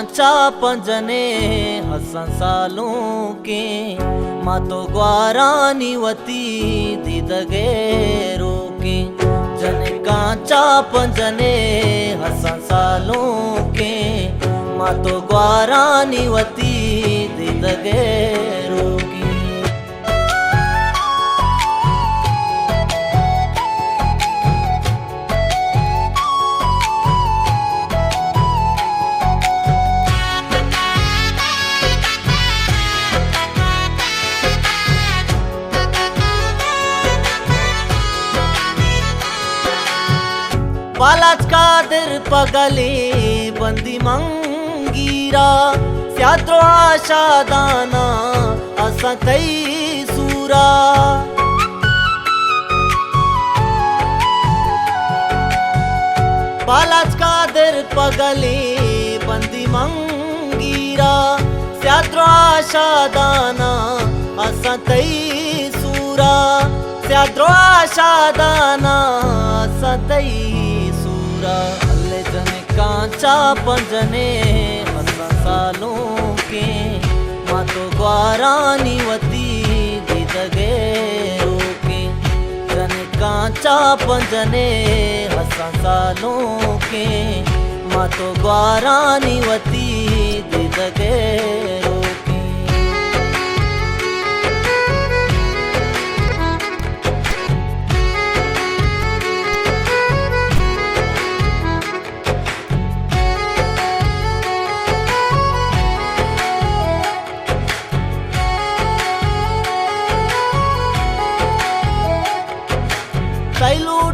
कांचा पंजने हसन सालों के मातो ग्वारानी वती दिदगे रोके जन कांचा पंजने हसन सालों के मातो ग्वारानी वती दिदगे रोके। बालाच कादर पगले बंदी मंगीरा स्याद्रो आशादाना असा कई सूरा बालाच कादर पगले बंदी मंगीरा स्याद्रो आशादाना असा कई सूरा स्याद्रो आशादाना असा कई अल्ले जन कांचा पंजने हसन सालों के मातो ग्वारानी वती दिदगे रोके जन कांचा पंजने हसन सालों के मातो ग्वारानी वती दिदगे रोके।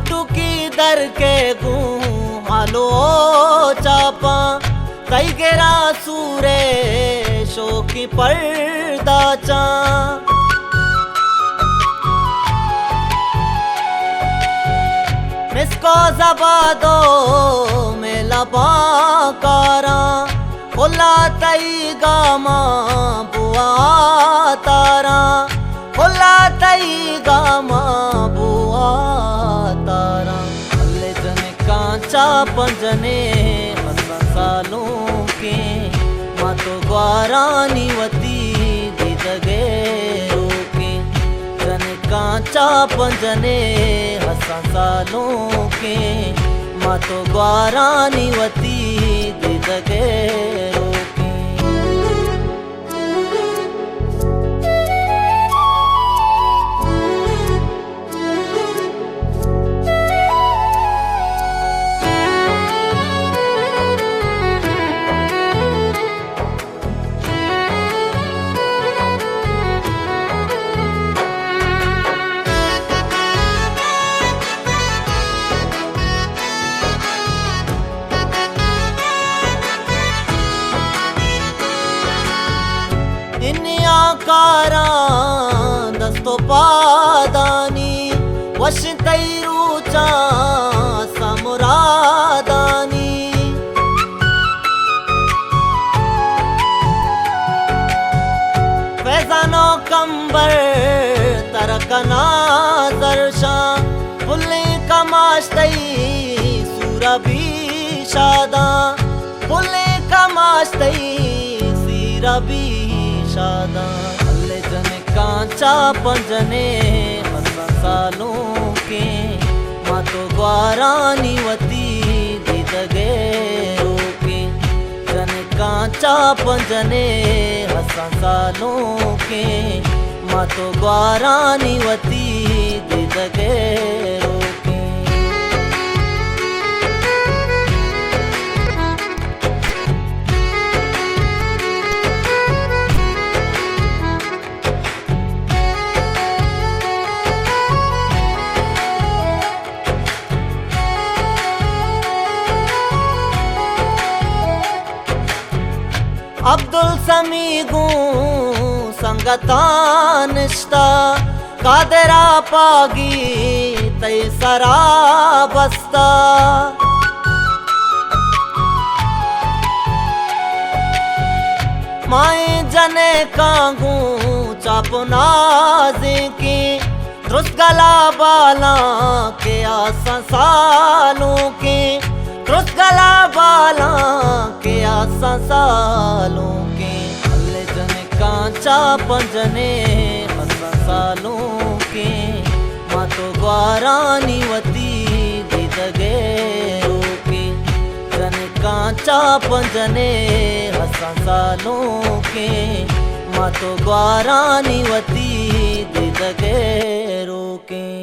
टुकी दर के गू हालो चापा कई गेरा सूरे शोकी पर्दा चा मिसको जबादो मेला बाकारा खुला तई गामा बुआ तारा खुला तई गामा बुआ तारा अल्ले जन कांचा पंजने हसन सालों के मातो ग्वारानी वती दिदगे रोके जन कांचा पंजने हसन सालों के मातो ग्वारानी वती दिदगे रोके। कारा दस्तो पादानी वश तैरूचा समुरादानी फैजानो कंबर तरकना दर्शा फुल्ले कमाश्तई सूरा भी शादा फुल्ले कमाश्तई सीरा भी शादा अल्ले जन कांचा पंजने हसन सालों के मातो ग्वारानी वती दिदगे रोके जन कांचा पंजने हसन सालों के मातो ग्वारानी वती दिदगे रोके। अब्दुल समीगू संगतानिश्ता कादरा पागी तई सरा बस्ता माए जने कांगू चापुनाजी की रुस्गला बाला के आसा सालों की रुस्गला बाला के आसा हसां सालों के हले जने कांचा पंजने हसां सालों के मां तो ग्वारानी वती दी दगे रोके जने कांचा पंजने हसां सालों के मां तो ग्वारानी वती दी दगे रोके।